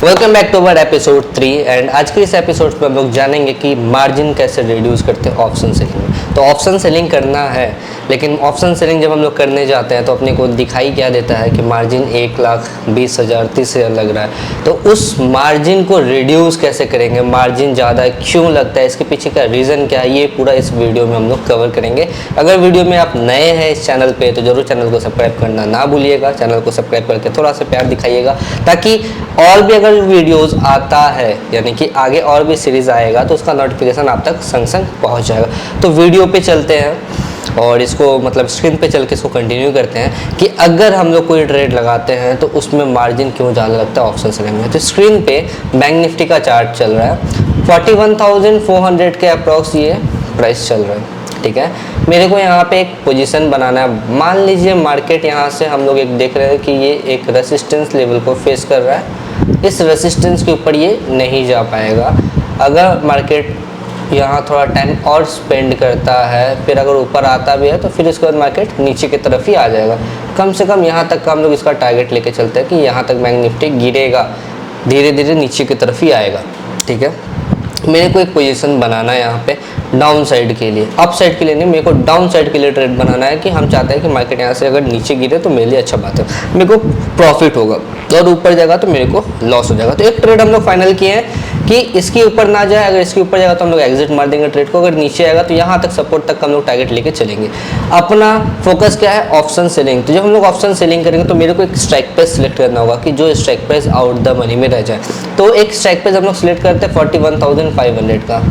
Welcome back to our episode 3 and आज के इस एपिसोड में हम लोग जानेंगे कि मार्जिन कैसे रिड्यूस करते हैं ऑप्शन सेलिंग में। तो ऑप्शन सेलिंग करना है, लेकिन ऑप्शन सेलिंग जब हम लोग करने जाते हैं तो अपने को दिखाई क्या देता है कि मार्जिन 1,20,000 30,000 लग रहा है। तो उस मार्जिन को रिड्यूस कैसे करेंगे, मार्जिन ज़्यादा क्यों लगता है, इसके पीछे का रीज़न क्या है, ये पूरा इस वीडियो में हम लोग कवर करेंगे। अगर वीडियो में आप नए हैं इस चैनल पर तो ज़रूर चैनल को सब्सक्राइब करना ना भूलिएगा। चैनल को सब्सक्राइब करके थोड़ा सा प्यार दिखाइएगा ताकि और भी अगर वीडियोस आता है यानी कि आगे और भी सीरीज आएगा तो उसका नोटिफिकेशन आप तक संग संग पहुंच जाएगा। तो वीडियो पे चलते हैं और इसको मतलब स्क्रीन पे चल के इसको कंटिन्यू करते हैं कि अगर हम लोग कोई ट्रेड लगाते हैं तो उसमें मार्जिन क्यों ज़्यादा लगता है ऑप्शन सेलिंग में। तो स्क्रीन पे बैंक निफ्टी का चार्ट चल रहा है, 41,400 के अप्रॉक्स ये प्राइस चल रहा है। ठीक है, मेरे को यहाँ पे एक पोजीशन बनाना है। मान लीजिए मार्केट यहाँ से हम लोग एक देख रहे हैं कि ये एक रेसिस्टेंस लेवल को फेस कर रहा है, इस रेसिस्टेंस के ऊपर ये नहीं जा पाएगा। अगर मार्केट यहाँ थोड़ा टाइम और स्पेंड करता है, फिर अगर ऊपर आता भी है तो फिर इसके बाद मार्केट नीचे की तरफ ही आ जाएगा। कम से कम यहाँ तक का हम लोग इसका टारगेट लेके चलते हैं कि यहाँ तक बैंक निफ्टी गिरेगा, धीरे धीरे नीचे की तरफ ही आएगा। ठीक है, मेरे को एक पोजीशन बनाना है यहाँ पे डाउन साइड के लिए, अप साइड के लिए नहीं, मेरे को डाउन साइड के लिए ट्रेड बनाना है कि हम चाहते हैं कि मार्केट यहाँ से अगर नीचे गिरे तो मेरे लिए अच्छा बात है, मेरे को प्रॉफिट होगा, और ऊपर जाएगा तो मेरे को लॉस हो जाएगा। तो एक ट्रेड हम लोग फाइनल किए हैं कि इसके ऊपर ना जाए, अगर इसके ऊपर जाएगा तो हम लोग एग्जिट मार देंगे ट्रेड को, अगर नीचे आएगा तो यहाँ तक सपोर्ट तक हम लोग टारगेट लेके चलेंगे। अपना फोकस क्या है, ऑप्शन सेलिंग। तो जब हम लोग ऑप्शन सेलिंग करेंगे तो मेरे को एक स्ट्राइक प्राइस सिलेक्ट करना होगा कि जो strike price out the money में रह जाए। तो एक स्ट्राइक प्राइस हम लोग सिलेक्ट करते हैं 41,500 का।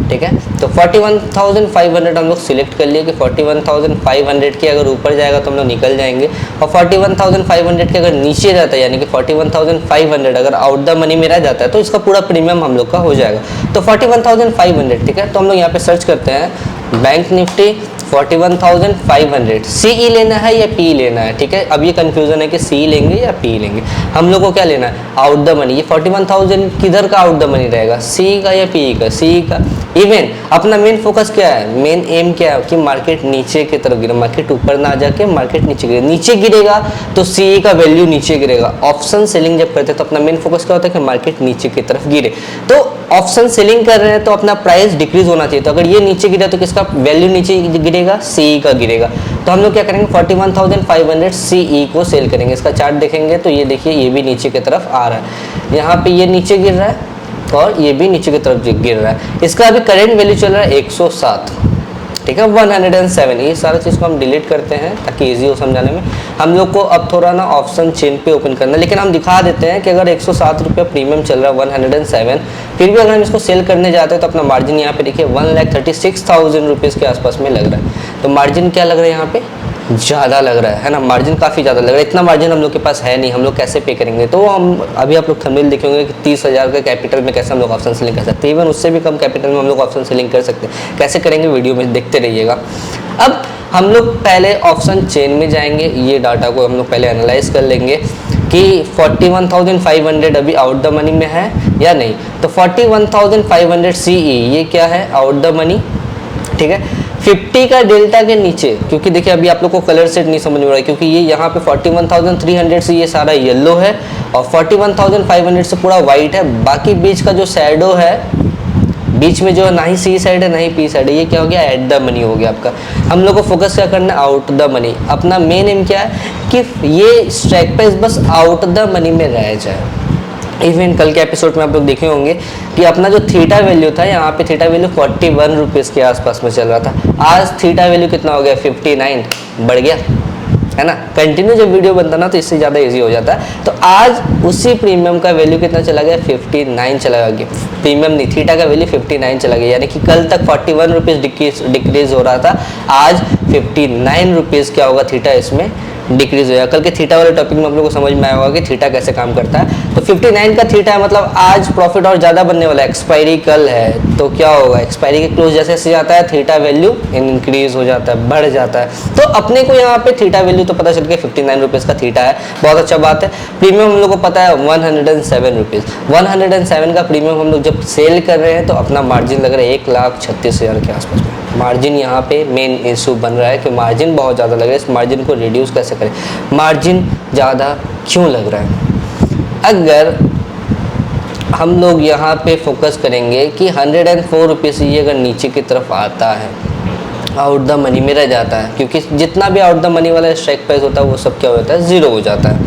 ठीक है, तो 41,500 हम लोग सिलेक्ट कर लिए कि 41,500 के अगर ऊपर जाएगा तो हम लोग निकल जाएंगे, और 41,500 के अगर नीचे जाता है यानी कि 41,500 अगर आउट द मनी में रह जाता है तो इसका पूरा प्रीमियम हम लोग का हो जाएगा। तो 41,500 ठीक है, तो हम लोग यहाँ पे सर्च करते हैं बैंक निफ्टी 41,500 CE लेना है या P लेना है। ठीक है, अब ये कंफ्यूजन है कि CE लेंगे या P लेंगे। हम लोग को क्या लेना है, आउट द मनी। ये 41,000 किधर का आउट द मनी रहेगा, CE का या PE का, CE का। इवन अपना मेन फोकस क्या है, मेन एम क्या है कि मार्केट नीचे की तरफ गिरे, मार्केट ऊपर ना जाके मार्केट नीचे गिरे। नीचे गिरेगा तो CE का वैल्यू नीचे गिरेगा। ऑप्शन सेलिंग जब करते हैं तो अपना मेन फोकस क्या होता है कि मार्केट नीचे की तरफ गिरे। तो ऑप्शन सेलिंग कर रहे हैं तो अपना प्राइस डिक्रीज होना चाहिए। तो अगर ये नीचे गिरा तो किसका वैल्यू नीचे गिरेगा, CE का गिरेगा। तो हम लोग क्या करेंगे 41,500 CE को सेल करेंगे। इसका चार्ट देखेंगे तो ये देखिए ये भी नीचे की तरफ आ रहा है, यहाँ पे ये नीचे गिर रहा है और ये भी नीचे की तरफ गिर रहा है। इसका अभी करंट वैल्यू चल रहा है 107। ठीक है, 107। ये सारा चीज़ को हम डिलीट करते हैं ताकि इजी हो समझाने में। हम लोग को अब थोड़ा ना ऑप्शन चेन पे ओपन करना है, लेकिन हम दिखा देते हैं कि अगर 107 रुपये प्रीमियम चल रहा है 107, फिर भी अगर हम इसको सेल करने जाते हैं तो अपना मार्जिन यहाँ पे देखिए 1,36,000 रुपीज़ के आसपास में लग रहा है। तो मार्जिन क्या लग रहा है यहाँ पे, ज़्यादा लग रहा है ना, मार्जिन काफ़ी ज़्यादा लग रहा है। इतना मार्जिन हम लोग के पास है नहीं, हम लोग कैसे पे करेंगे। तो हम अभी आप लोग थंबनेल देखेंगे कि 30,000 का कैपिटल में कैसे हम लोग ऑप्शन सेलिंग कर सकते हैं, इवन उससे भी कम कैपिटल में हम लोग ऑप्शन सेलिंग कर सकते हैं। कैसे करेंगे वीडियो में देखते रहिएगा। अब हम लोग पहले ऑप्शन चेन में जाएंगे, ये डाटा को हम लोग पहले एनालाइज कर लेंगे कि 41,500 अभी आउट द मनी में है या नहीं। तो 41,500 CE ये क्या है, आउट द मनी। ठीक है, 50 का डेल्टा के नीचे, क्योंकि देखिए अभी आप लोग को कलर सेट नहीं समझ में रहा है क्योंकि ये यहाँ पे 41,300 से ये सारा येलो है और 41,500 से पूरा वाइट है। बाकी बीच का जो शैडो है, बीच में जो ना ही C साइड है ना ही P साइड है, ये क्या हो गया, एट द मनी हो गया आपका। हम लोग को फोकस क्या करना है, आउट द मनी। अपना मेन एम क्या है कि ये स्ट्राइक प्राइस बस आउट द मनी में रह जाए। इवन कल के एपिसोड में आप लोग देखे होंगे कि अपना जो थीटा वैल्यू था, यहाँ पे थीटा वैल्यू 41 रुपीज़ के आसपास में चल रहा था। आज थीटा वैल्यू कितना हो गया, 59, बढ़ गया है ना। कंटिन्यू जब वीडियो बनता ना तो इससे ज़्यादा इजी हो जाता है। तो आज उसी प्रीमियम का वैल्यू कितना चला गया, 59 चला गया। प्रीमियम नहीं, थीटा का वैल्यू 59 चला गया, यानी कि कल तक 41 रुपीज़ डिक्रीज हो रहा था, आज 59 रुपीज़ क्या होगा थीटा इसमें डिक्रीज हो जाएगा। कल के थीटा वाले टॉपिक में आप लोगों को समझ में आया होगा कि थीटा कैसे काम करता है। तो 59 का थीटा है, मतलब आज प्रॉफिट और ज़्यादा बनने वाला है। एक्सपायरी कल है तो क्या होगा, एक्सपायरी के क्लोज जैसे जैसे जाता है थीटा वैल्यू इंक्रीज हो जाता है, बढ़ जाता है। तो अपने को यहाँ पे थीटा वैल्यू तो पता चल गया 59 रुपीज़ का थीटा है, बहुत अच्छा बात है। प्रीमियम हम लोग को पता है 107 रुपीज़, 107 का प्रीमियम हम लोग जब सेल कर रहे हैं तो अपना मार्जिन लग रहा है 1,36,000 के आसपास में। मार्जिन यहाँ पे मेन इशू बन रहा है कि मार्जिन बहुत ज़्यादा लग रहा है। इस मार्जिन को रिड्यूस कैसे करें, मार्जिन ज़्यादा क्यों लग रहा है। अगर हम लोग यहाँ पे फोकस करेंगे कि 104 रुपीज़ ये अगर नीचे की तरफ आता है, आउट द मनी में रह जाता है, क्योंकि जितना भी आउट द मनी वाला स्ट्राइक प्राइस होता है वो सब क्या हो जाता है, ज़ीरो हो जाता है।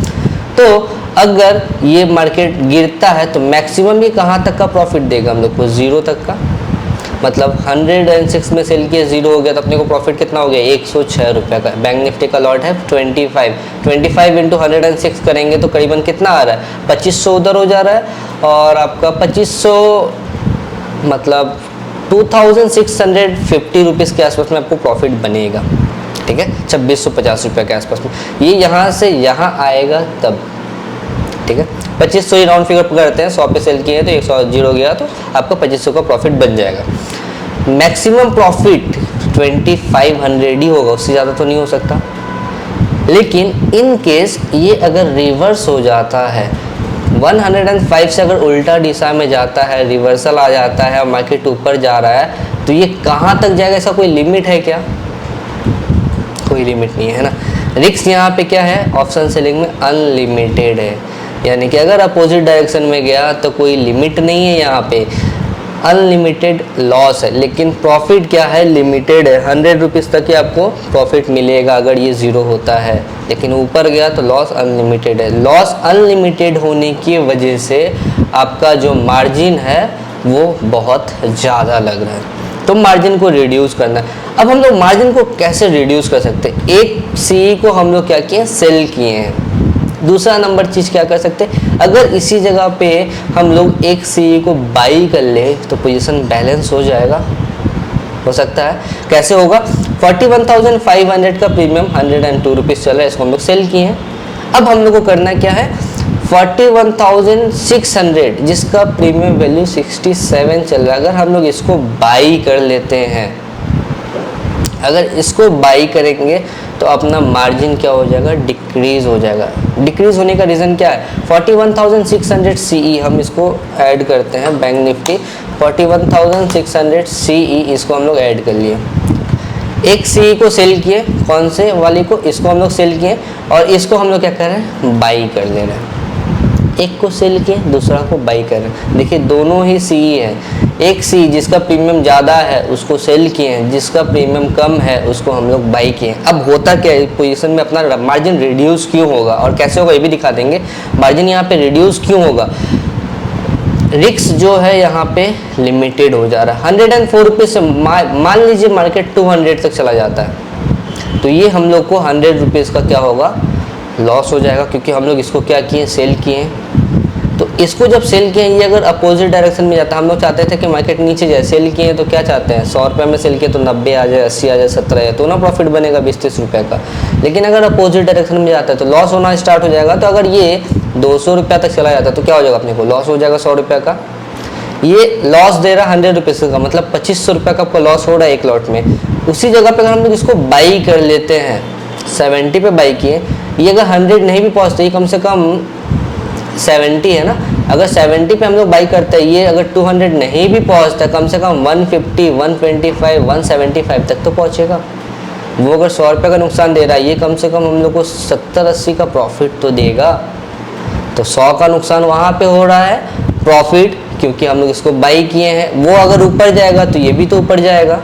तो अगर ये मार्केट गिरता है तो मैक्सिमम ये कहाँ तक का प्रॉफिट देगा हम लोग को, ज़ीरो तक का। मतलब 106 में सेल किया, ज़ीरो हो गया तो अपने को प्रॉफिट कितना हो गया, 106 रुपये का। बैंक निफ्टी का लॉट है 25 इंटू 106 करेंगे तो करीबन कितना आ रहा है, 2500 उधर हो जा रहा है, और आपका 2500 मतलब 2650 रुपीज़ के आसपास में आपको प्रॉफिट बनेगा। ठीक है, 2650 रुपये के आसपास में ये यहाँ से यहाँ आएगा तब। ठीक है, 2500 ही राउंड फिगर पकड़ते हैं, 100 पे सेल किए तो 100 जीरो गया तो आपका 2500 का प्रॉफिट बन जाएगा। मैक्सिमम प्रॉफिट 2500 ही होगा, उससे ज़्यादा तो नहीं हो सकता। लेकिन इन केस ये अगर रिवर्स हो जाता है, 105 से अगर उल्टा दिशा में जाता है, रिवर्सल आ जाता है और मार्केट ऊपर जा रहा है, तो ये कहाँ तक जाएगा, ऐसा कोई लिमिट है क्या, कोई लिमिट नहीं है ना। रिस्क यहाँ पे क्या है, ऑप्शन सेलिंग में अनलिमिटेड है, यानी कि अगर अपोजिट डायरेक्शन में गया तो कोई लिमिट नहीं है, यहाँ पे अनलिमिटेड लॉस है। लेकिन प्रॉफिट क्या है, लिमिटेड है, 100 रुपीज़ तक ही आपको प्रॉफिट मिलेगा अगर ये ज़ीरो होता है। लेकिन ऊपर गया तो लॉस अनलिमिटेड है। लॉस अनलिमिटेड होने की वजह से आपका जो मार्जिन है वो बहुत ज़्यादा लग रहा है, तो मार्जिन को रिड्यूस करना है। अब हम लोग मार्जिन को कैसे रिड्यूस कर सकते हैं, एक सी को हम लोग क्या किए, सेल किए हैं। दूसरा नंबर चीज़ क्या कर सकते हैं, अगर इसी जगह पे हम लोग एक सी को बाई कर ले तो पोजीशन बैलेंस हो जाएगा, हो सकता है। कैसे होगा, 41,500 का प्रीमियम 102 रुपीज़ चल रहा है, इसको हम लोग सेल किए हैं। अब हम लोग को करना क्या है, 41,600 जिसका प्रीमियम वैल्यू 67 चल रहा है, अगर हम लोग इसको बाई कर लेते हैं, अगर इसको बाई करेंगे तो अपना मार्जिन क्या हो जाएगा, डिक्रीज हो जाएगा। डिक्रीज होने का रीज़न क्या है, 41,600 सीई हम इसको ऐड करते हैं, बैंक निफ्टी 41,600 सीई इसको हम लोग ऐड कर लिए। एक सीई को सेल किए, कौन से वाली को, इसको हम लोग सेल किए, और इसको हम लोग क्या कर रहे हैं, बाई कर ले रहे हैं। एक को सेल किए, दूसरा को बाई कर रहे हैं। देखिए दोनों ही सीई है, एक सी जिसका प्रीमियम ज़्यादा है उसको सेल किए हैं, जिसका प्रीमियम कम है उसको हम लोग बाई किए हैं। अब होता क्या है, पोजीशन में अपना मार्जिन रिड्यूस क्यों होगा और कैसे होगा ये भी दिखा देंगे। मार्जिन यहाँ पे रिड्यूस क्यों होगा, रिस्क जो है यहाँ पे लिमिटेड हो जा रहा है। 104 रुपीज़ से मान लीजिए मार्केट 200 तक चला जाता है, तो ये हम लोग को 100 रुपीज़ का क्या होगा, लॉस हो जाएगा, क्योंकि हम लोग इसको क्या किए, सेल किए। तो इसको जब सेल किए, ये अगर अपोजिट डायरेक्शन में जाता है, हम लोग चाहते थे कि मार्केट नीचे जाए, सेल किए तो क्या चाहते हैं, 100 रुपये में सेल किए तो 90 आ जाए, 80 आ जाए, 70 आ जाए, तो ना प्रॉफिट बनेगा 20-30 रुपये का। लेकिन अगर अपोजिट डायरेक्शन में जाता है तो लॉस होना स्टार्ट हो जाएगा। तो अगर ये 200 रुपये तक चला जाता है तो क्या हो जाएगा, अपने को लॉस हो जाएगा 100 रुपये का। ये लॉस दे रहा है 100 रुपीज़ का, मतलब 2500 रुपये का आपको लॉस हो रहा है एक लॉट में। उसी जगह पर अगर हम लोग इसको बाई कर लेते हैं, 70 पे बाई किए, ये अगर 100 नहीं भी पहुँचते, ये कम से कम 70 है ना, अगर 70 पे हम लोग बाई करते हैं, ये अगर 200 नहीं भी पहुंचता, कम से कम 150, 125, 175 तक तो पहुंचेगा। वो अगर 100 रुपये का नुकसान दे रहा है, ये कम से कम हम लोग को 70-80 का प्रॉफिट तो देगा। तो 100 का नुकसान वहाँ पे हो रहा है, प्रॉफिट क्योंकि हम लोग इसको बाई किए हैं। वो अगर ऊपर जाएगा तो ये भी तो ऊपर जाएगा,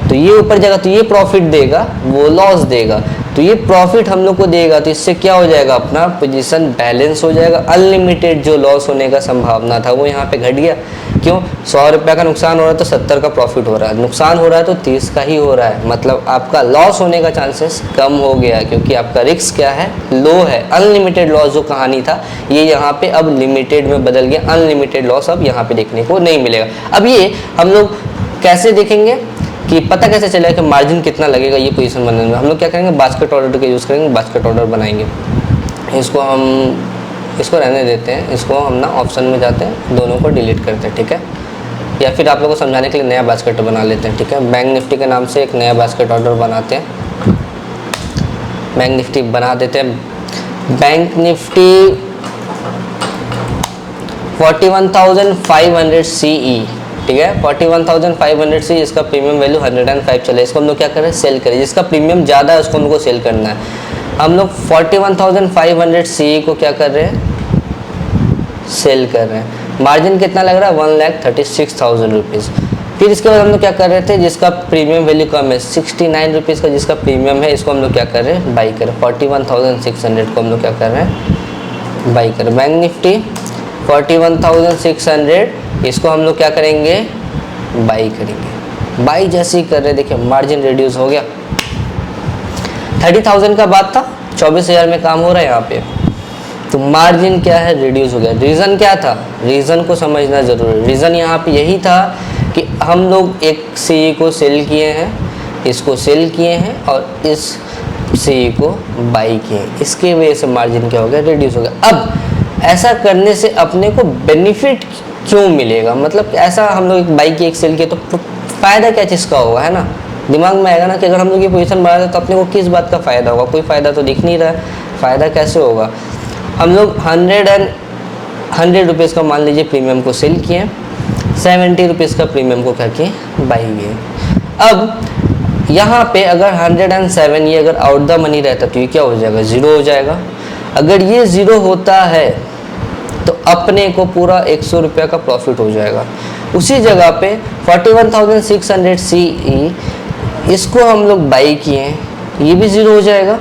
तो ये ऊपर जाएगा तो ये प्रॉफिट देगा, वो लॉस देगा, तो ये प्रॉफिट हम लोग को देगा। तो इससे क्या हो जाएगा, अपना पोजीशन बैलेंस हो जाएगा। अनलिमिटेड जो लॉस होने का संभावना था वो यहाँ पे घट गया। क्यों, 100 रुपये का नुकसान हो रहा है तो 70 का प्रॉफिट हो रहा है, नुकसान हो रहा है तो 30 का ही हो रहा है, मतलब आपका लॉस होने का चांसेस कम हो गया, क्योंकि आपका रिस्क क्या है, लो है। अनलिमिटेड लॉस जो कहानी था ये यहाँ पे अब लिमिटेड में बदल गया, अनलिमिटेड लॉस अब यहाँ पे देखने को नहीं मिलेगा। अब ये हम लोग कैसे देखेंगे कि पता कैसे चलेगा कि मार्जिन कितना लगेगा ये पोजीशन बनाने में, हम लोग क्या करेंगे, बास्केट ऑर्डर का यूज़ करेंगे, बास्केट ऑर्डर बनाएंगे। इसको रहने देते हैं, इसको हम ना ऑप्शन में जाते हैं, दोनों को डिलीट करते हैं, ठीक है। या फिर आप लोगों को समझाने के लिए नया बास्केट बना लेते हैं, ठीक है। बैंक निफ्टी के नाम से एक नया बास्केट ऑर्डर बनाते हैं, बैंक निफ्टी बना देते हैं। बैंक निफ्टी 41,500 CE, ठीक है, 41,500 सी, इसका प्रीमियम वैल्यू 105 चले, इसको हम लोग क्या करें, सेल करें। जिसका प्रीमियम ज़्यादा है उसको हमको सेल करना है। हम लोग 41,500 सी को क्या कर रहे हैं, सेल कर रहे हैं। मार्जिन कितना लग रहा है 1,36,000 रुपीज़। फिर इसके बाद हम लोग क्या कर रहे थे, जिसका प्रीमियम वैल्यू कम है 69 रुपीज़ का जिसका प्रीमियम है, इसको हम लोग क्या कर रहे हैं बाई कर रहे हैं। 41,600 को हम लोग क्या कर रहे हैं बाई कर रहे हैं। बैंक निफ्टी 41,600 इसको हम लोग क्या करेंगे बाई करेंगे। बाई जैसे ही कर रहे देखिए मार्जिन रिड्यूस हो गया। 30,000 का बात था, 24,000 में काम हो रहा है यहाँ पे, तो मार्जिन क्या है रिड्यूस हो गया। रीज़न क्या था, रीज़न को समझना ज़रूरी है। रीज़न यहाँ पे यही था कि हम लोग एक सी को सेल किए हैं, इसको सेल किए हैं और इस सी को बाई किए हैं, इसके वजह से मार्जिन क्या हो गया रिड्यूस हो गया। अब ऐसा करने से अपने को बेनिफिट क्यों मिलेगा, मतलब ऐसा हम लोग एक बाई की एक सेल किए तो फ़ायदा क्या चीज़ का होगा, है ना, दिमाग में आएगा ना कि अगर हम लोग ये पोजीशन बढ़ा दें तो अपने को किस बात का फ़ायदा होगा, कोई फ़ायदा तो दिख नहीं रहा है, फ़ायदा कैसे होगा। हम लोग 100 रुपीज़ का मान लीजिए प्रीमियम को सेल किए, 70 रुपीज़ का प्रीमियम को क्या किए बाई किए। अब यहाँ पे अगर 107 ये अगर आउट द मनी रहता तो ये क्या हो जाएगा, ज़ीरो हो जाएगा। अगर ये ज़ीरो होता है तो अपने को पूरा 100 रुपये का प्रॉफिट हो जाएगा। उसी जगह पे 41,600 CE इसको हम लोग बाई किए, ये भी ज़ीरो हो जाएगा,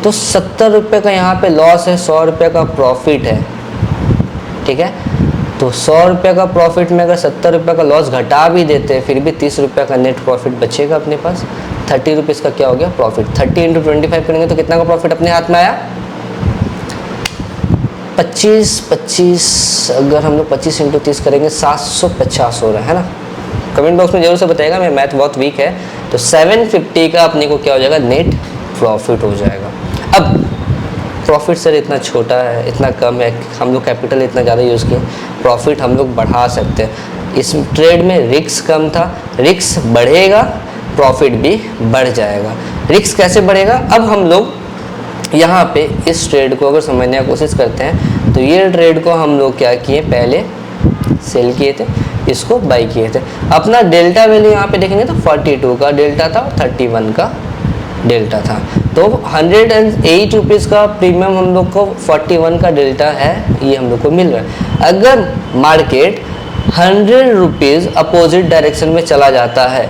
तो 70 रुपये का यहाँ पे लॉस है, 100 रुपये का प्रॉफिट है, ठीक है। तो 100 रुपये का प्रॉफिट में अगर 70 रुपये का लॉस घटा भी देते हैं फिर भी 30 रुपये का नेट प्रॉफिट बचेगा अपने पास। 30 रुपीज़ का क्या हो गया प्रॉफिट। 30 × 25 करेंगे तो कितना का प्रॉफिट अपने हाथ में आया 25 अगर हम लोग 25 × 30 करेंगे 750 हो रहा है ना। कमेंट बॉक्स में जरूर से बताइएगा, मेरा मैथ बहुत वीक है। तो 750 का अपने को क्या हो जाएगा नेट प्रॉफिट हो जाएगा। अब प्रॉफिट सर इतना छोटा है, इतना कम है, हम लोग कैपिटल इतना ज़्यादा यूज़ किए, प्रॉफिट हम लोग बढ़ा सकते हैं। इस ट्रेड में रिस्क कम था, रिस्क बढ़ेगा प्रॉफिट भी बढ़ जाएगा। रिस्क कैसे बढ़ेगा, अब हम लोग यहाँ पे इस ट्रेड को अगर समझने की कोशिश करते हैं तो ये ट्रेड को हम लोग क्या किए पहले सेल किए थे, इसको बाई किए थे। अपना डेल्टा वैल्यू यहाँ पे देखेंगे तो 42 का डेल्टा था और 31 का डेल्टा था। तो 108 रुपीज़ का प्रीमियम हम लोग को 41 का डेल्टा है ये हम लोग को मिल रहा है। अगर मार्केट 100 रुपीज़ अपोजिट डायरेक्शन में चला जाता है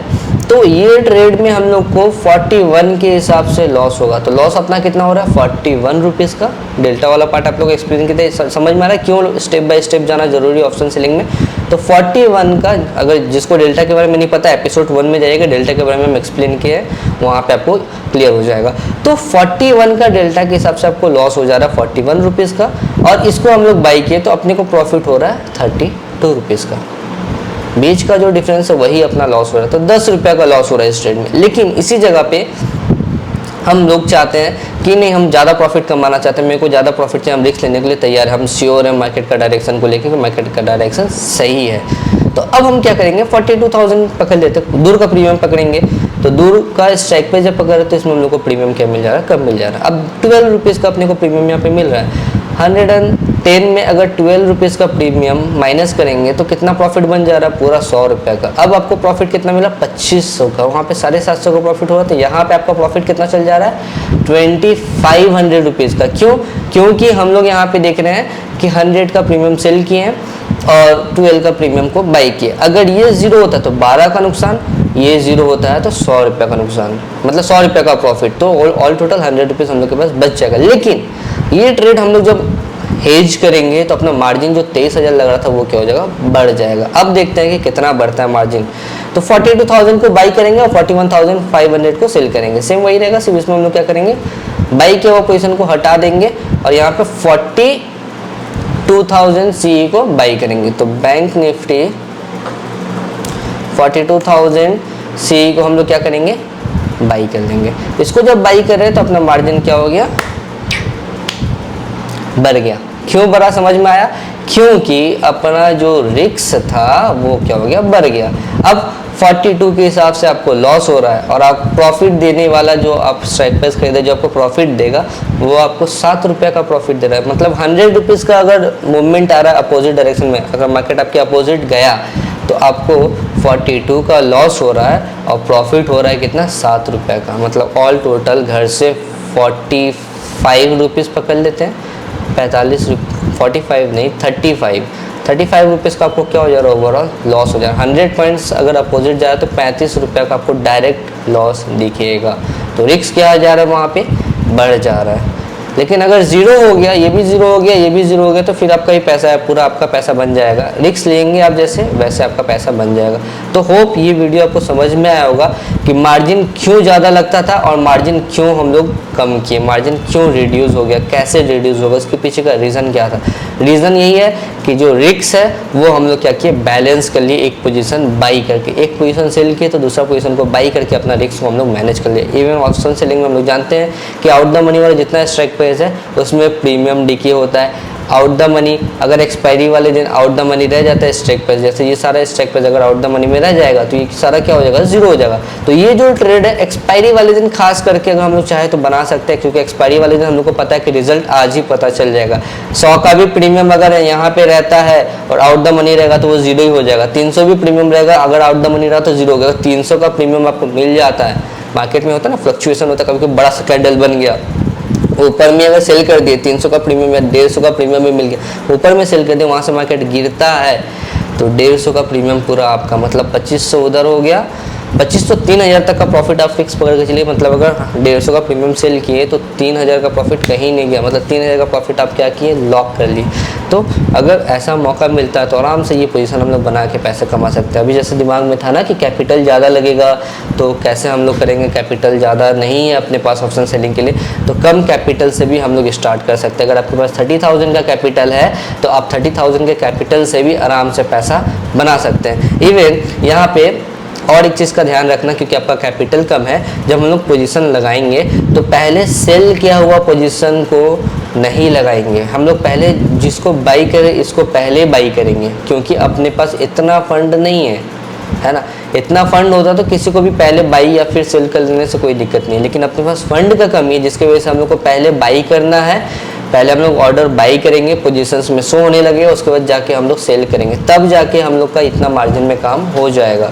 तो ये ट्रेड में हम लोग को 41 के हिसाब से लॉस होगा। तो लॉस अपना कितना हो रहा है 41 रुपीज़ का। डेल्टा वाला पार्ट आप लोग एक्सप्लेन किए थे, समझ में आ रहा है क्यों स्टेप बाय स्टेप जाना जरूरी है ऑप्शन सेलिंग में। तो 41 का, अगर जिसको डेल्टा के बारे में नहीं पता एपिसोड 1 में जाइएगा, डेल्टा के बारे में हम एक्सप्लेन किए हैं, वहाँ पे आपको क्लियर हो जाएगा। तो 41 का डेल्टा के हिसाब से आपको लॉस हो जा रहा है 41 रुपीज़ का, और इसको हम लोग बाई किए तो अपने को प्रॉफिट हो रहा है 32 रुपीज़ का। बीच का जो डिफरेंस है वही अपना लॉस हो रहा है, तो 10 रुपये का लॉस हो रहा है इस ट्रेड में। लेकिन इसी जगह पे हम लोग चाहते हैं कि नहीं, हम ज़्यादा प्रॉफिट कमाना चाहते हैं, मेरे को ज़्यादा प्रॉफिट चाहिए, हम रिस्क लेने के लिए तैयार है, हम श्योर है मार्केट का डायरेक्शन को लेकर कि मार्केट का डायरेक्शन सही है। तो अब हम क्या करेंगे 42,000 पकड़ लेते, दूर का प्रीमियम पकड़ेंगे। तो दूर का स्ट्राइक पे जब पकड़े तो इसमें हम लोग को प्रीमियम क्या मिल जा रहा है, कम मिल जा रहा है। अब 12 रुपीज़ का अपने को प्रीमियम यहाँ पे मिल रहा है। 110 में अगर 12 रुपीज़ का प्रीमियम माइनस करेंगे तो कितना प्रॉफिट बन जा रहा है पूरा 100 रुपये का। अब आपको प्रॉफिट कितना मिला 2500 का, वहाँ पे 750 का प्रॉफिट हो रहा था, यहाँ पे आपका प्रॉफिट कितना चल जा रहा है 2500 रुपीज़ का। क्यों, क्योंकि हम लोग यहाँ पे देख रहे हैं कि 100 का प्रीमियम सेल किए हैं और 12 का प्रीमियम को बाई किए। अगर ये जीरो होता है तो 12 का नुकसान, ये जीरो होता है तो 100 रुपये का नुकसान, मतलब 100 रुपये का प्रॉफिट। तो ऑल टोटल 100 रुपीज़ हम लोग के पास बच जाएगा। लेकिन ये ट्रेड हम लोग जब हेज करेंगे तो अपना मार्जिन जो 23,000 लग रहा था वो क्या हो जाएगा बढ़ जाएगा। अब देखते हैं कि कितना बढ़ता है मार्जिन। तो 42,000 को बाई करेंगे और 41,500 को सेल करेंगे, सेम वही रहेगा, सिर्फ इसमें हम लोग क्या करेंगे बाई के वो पोजीशन को हटा देंगे और यहाँ पे 42,000 CE को बाई करेंगे। तो बैंक निफ्टी 42,000 CE को हम लोग क्या करेंगे बाई कर देंगे। इसको जब बाई कर रहे हैं तो अपना मार्जिन क्या हो गया बढ़ गया। क्यों बढ़ा समझ में आया, क्योंकि अपना जो रिस्क था वो क्या हो गया बढ़ गया। अब 42 के हिसाब से आपको लॉस हो रहा है और आप प्रॉफिट देने वाला जो आप स्ट्राइक प्राइस खरीदे जो आपको प्रॉफिट देगा वो आपको 7 रुपये का प्रॉफिट दे रहा है। मतलब 100 रुपीज़ का अगर मूवमेंट आ रहा है अपोजिट डायरेक्शन में, अगर मार्केट आपके अपोजिट गया तो आपको 42 का लॉस हो रहा है और प्रॉफिट हो रहा है कितना 7 रुपये का। मतलब ऑल टोटल घर से 45 रुपीज़ पकड़ लेते हैं, 45 नहीं 35 35 रुपीज़ का आपको क्या हो जा रहा है, ओवरऑल लॉस हो जा रहा है। 100 पॉइंट्स अगर अपोजिट जाए तो 35 रुपये का आपको डायरेक्ट लॉस दिखेगा। तो रिस्क क्या जा रहा है वहाँ पे, बढ़ जा रहा है। लेकिन अगर जीरो हो गया, ये भी जीरो हो गया, ये भी जीरो हो गया, तो फिर आपका ही पैसा है, पूरा आपका पैसा बन जाएगा। रिस्क लेंगे आप जैसे वैसे आपका पैसा बन जाएगा। तो होप ये वीडियो आपको समझ में आया होगा कि मार्जिन क्यों ज़्यादा लगता था और मार्जिन क्यों हम लोग कम किए, मार्जिन क्यों रिड्यूस हो गया, कैसे रिड्यूस होगा, इसके पीछे का रीज़न क्या था। रीज़न यही है कि जो रिस्क है वो हम लोग क्या किए, बैलेंस कर लिए, एक पोजीशन बाई करके, एक पोजीशन सेल किए तो दूसरा पोजीशन को बाई करके अपना रिस्क को हम लोग मैनेज कर लिए। इवन ऑप्शन सेलिंग में हम लोग जानते हैं कि आउट द मनी वाला जितना स्ट्राइक प्राइस है उसमें प्रीमियम डीके होता है। आउट द मनी अगर एक्सपायरी वाले दिन आउट द मनी रह जाता है स्ट्राइक प्राइस, जैसे ये सारा स्ट्राइक प्राइस अगर आउट द मनी में रह जाएगा तो ये सारा क्या हो जाएगा, जीरो हो जाएगा। तो ये जो ट्रेड है एक्सपायरी वाले दिन खास करके अगर हम लोग चाहे तो बना सकते हैं, क्योंकि एक्सपायरी वाले दिन हम लोग को पता है कि रिजल्ट आज ही पता चल जाएगा। 100 का भी प्रीमियम अगर यहाँ पे रहता है और आउट द मनी रहेगा तो वो जीरो ही हो जाएगा। 300 भी प्रीमियम रहेगा, अगर आउट द मनी रहा तो जीरो हो गया। 300 का प्रीमियम आपको मिल जाता है, मार्केट में होता है ना फ्लक्चुएशन होता है, कभी कभी बड़ा सा कैंडल बन गया, ऊपर में अगर सेल कर दिए 300 का प्रीमियम या 150 का प्रीमियम भी मिल गया, ऊपर में सेल कर दिए, वहाँ से मार्केट गिरता है तो 150 का प्रीमियम पूरा आपका मतलब 2500 उधर हो गया। 2500 3000 तक का प्रॉफिट आप फिक्स पकड़ के चलिए। मतलब अगर 150 का प्रीमियम सेल किए तो 3000 का प्रॉफिट कहीं नहीं गया, मतलब 3000 का प्रॉफिट आप क्या किए, लॉक कर लिए। तो अगर ऐसा मौका मिलता है तो आराम से ये पोजीशन हम लोग बना के पैसे कमा सकते हैं। अभी जैसे दिमाग में था ना कि कैपिटल ज़्यादा लगेगा तो कैसे हम लोग करेंगे, कैपिटल ज़्यादा नहीं है अपने पास ऑप्शन सेलिंग के लिए, तो कम कैपिटल से भी हम लोग स्टार्ट कर सकते हैं। अगर आपके पास 30,000 का कैपिटल है तो आप 30,000 के कैपिटल से भी आराम से पैसा बना सकते हैं। इवन यहाँ पे और एक चीज़ का ध्यान रखना, क्योंकि आपका कैपिटल कम है, जब हम लोग पोजीशन लगाएंगे तो पहले सेल किया हुआ पोजीशन को नहीं लगाएंगे हम लोग। पहले जिसको बाई करें इसको पहले बाई करेंगे, क्योंकि अपने पास इतना फंड नहीं है ना। इतना फंड होता तो किसी को भी पहले बाई या फिर सेल कर लेने से कोई दिक्कत नहीं है, लेकिन अपने पास फंड का कमी है जिसकी वजह से हम लोग को पहले बाई करना है। पहले हम लोग ऑर्डर बाई करेंगे, पोजीशंस में शो होने लगेगा, उसके बाद जाके हम लोग सेल करेंगे, तब जाके हम लोग का इतना मार्जिन में काम हो जाएगा।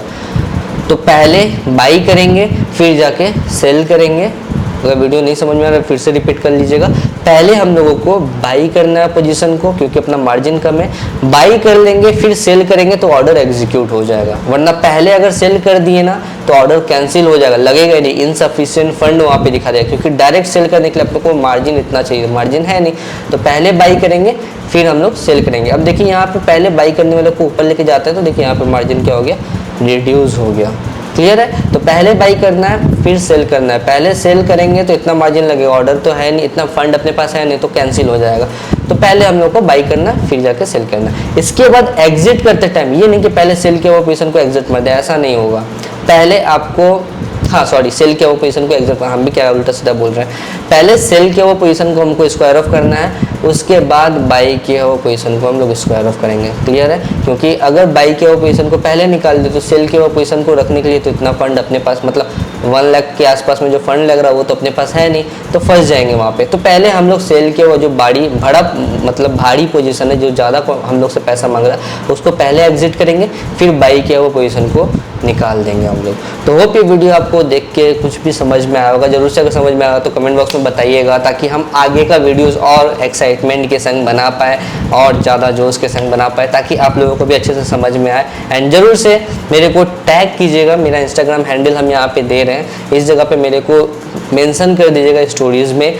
तो पहले बाई करेंगे फिर जाके सेल करेंगे। अगर वीडियो नहीं समझ में आ रहा है फिर से रिपीट कर लीजिएगा। पहले हम लोगों को बाई करना है पोजीशन को, क्योंकि अपना मार्जिन कम है, बाई कर लेंगे फिर सेल करेंगे तो ऑर्डर एग्जीक्यूट हो जाएगा। वरना पहले अगर सेल कर दिए ना तो ऑर्डर कैंसिल हो जाएगा, लगेगा ही नहीं, इनसफिशिएंट फंड वहाँ पे दिखा देगा, क्योंकि डायरेक्ट सेल करने के लिए आपको मार्जिन इतना चाहिए, मार्जिन है नहीं। तो पहले बाई करेंगे फिर हम लोग सेल करेंगे। अब देखिए यहाँ पे पहले बाई करने वाले को ऊपर लेके जाते हैं तो देखिए यहाँ पे मार्जिन क्या हो गया, रिड्यूस हो गया। क्लियर है। तो पहले बाई करना है फिर सेल करना है। पहले सेल करेंगे तो इतना मार्जिन लगेगा, ऑर्डर तो है नहीं, इतना फंड अपने पास है नहीं, तो कैंसिल हो जाएगा। तो पहले हम लोग को बाई करना फिर जाके सेल करना। इसके बाद एग्जिट करते टाइम ये नहीं कि पहले सेल किया हुआ पोजीशन को एग्जिट मत दे, ऐसा नहीं होगा। पहले आपको सेल किया हुआ पोजीशन को एग्जिट, हम भी क्या उल्टा सीधा बोल रहे हैं। पहले सेल किया हुआ पोजीशन को हमको स्क्वायर ऑफ करना है, उसके बाद बाई किया हुआ पोजीशन को हम लोग स्क्वायर ऑफ करेंगे। क्लियर है। क्योंकि अगर बाई किया हुआ पोजीशन को पहले निकाल दे तो सेल किया हुआ पोजीशन को रखने के लिए तो इतना फंड अपने पास, मतलब 1 लाख के आसपास में जो फंड लग रहा है वो तो अपने पास है नहीं, तो फंस जाएंगे वहाँ पे। तो पहले हम लोग सेल किया हुआ जो भारी पोजीशन है, जो ज़्यादा हम लोग से पैसा मांग रहा है, उसको पहले एग्जिट करेंगे, फिर बाई किया हुआ पोजीशन को निकाल देंगे हम लोग। तो होप ये वीडियो आपको देख के कुछ भी समझ में आया होगा। जरूर से अगर समझ में आया तो कमेंट बॉक्स में बताइएगा, ताकि हम आगे का वीडियोस और एक्साइटमेंट के संग बना पाए और ज़्यादा जोश के संग बना पाए, ताकि आप लोगों को भी अच्छे से समझ में आए। एंड जरूर से मेरे को टैग कीजिएगा, मेरा इंस्टाग्राम हैंडल हम यहाँ पे दे रहे हैं, इस जगह पे मेरे को मेंशन कर दीजिएगा स्टोरीज़ में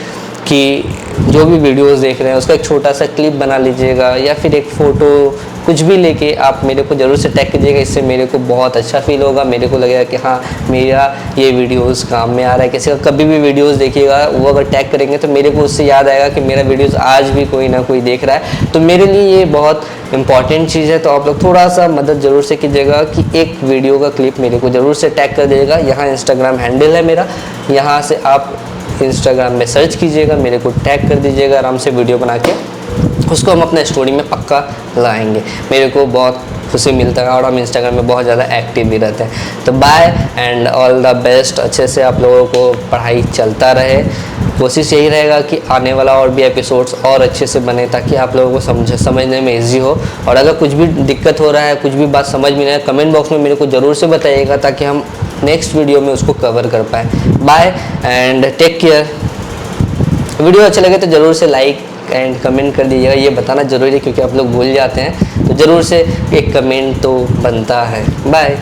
कि जो भी वीडियोस देख रहे हैं उसका एक छोटा सा क्लिप बना लीजिएगा, या फिर एक फ़ोटो कुछ भी लेके आप मेरे को ज़रूर से टैग कीजिएगा। इससे मेरे को बहुत अच्छा फील होगा, मेरे को लगेगा कि हाँ मेरा ये वीडियोस काम में आ रहा है। किसी का कभी भी वीडियोस देखिएगा वो अगर टैग करेंगे तो मेरे को उससे याद आएगा कि मेरा वीडियोस आज भी कोई ना कोई देख रहा है। तो मेरे लिए ये बहुत इंपॉर्टेंट चीज़ है। तो आप लोग थोड़ा सा मदद ज़रूर से कीजिएगा कि एक वीडियो का क्लिप मेरे को ज़रूर से टैग कर दीजिएगा। यहाँ इंस्टाग्राम हैंडल है मेरा, यहाँ से आप इंस्टाग्राम में सर्च कीजिएगा, मेरे को टैग कर दीजिएगा, आराम से वीडियो बना के उसको हम अपने स्टोरी में पक्का लाएंगे। मेरे को बहुत खुशी मिलता है और हम इंस्टाग्राम में बहुत ज़्यादा एक्टिव भी रहते हैं। तो bye and all the best. अच्छे से आप लोगों को पढ़ाई चलता रहे। कोशिश यही रहेगा कि आने वाला और भी एपिसोड्स और अच्छे से बने, ताकि आप लोगों को समझने में ईजी हो। और अगर कुछ भी दिक्कत हो रहा है, कुछ भी बात समझ में नहीं आए, कमेंट बॉक्स में मेरे को ज़रूर से बताइएगा, ताकि हम नेक्स्ट वीडियो में उसको कवर कर पाएँ। Bye and take care. Video अच्छा लगे तो ज़रूर से लाइक एंड कमेंट कर दीजिएगा, ये बताना जरूरी है क्योंकि आप लोग भूल जाते हैं। तो ज़रूर से एक कमेंट तो बनता है। बाय।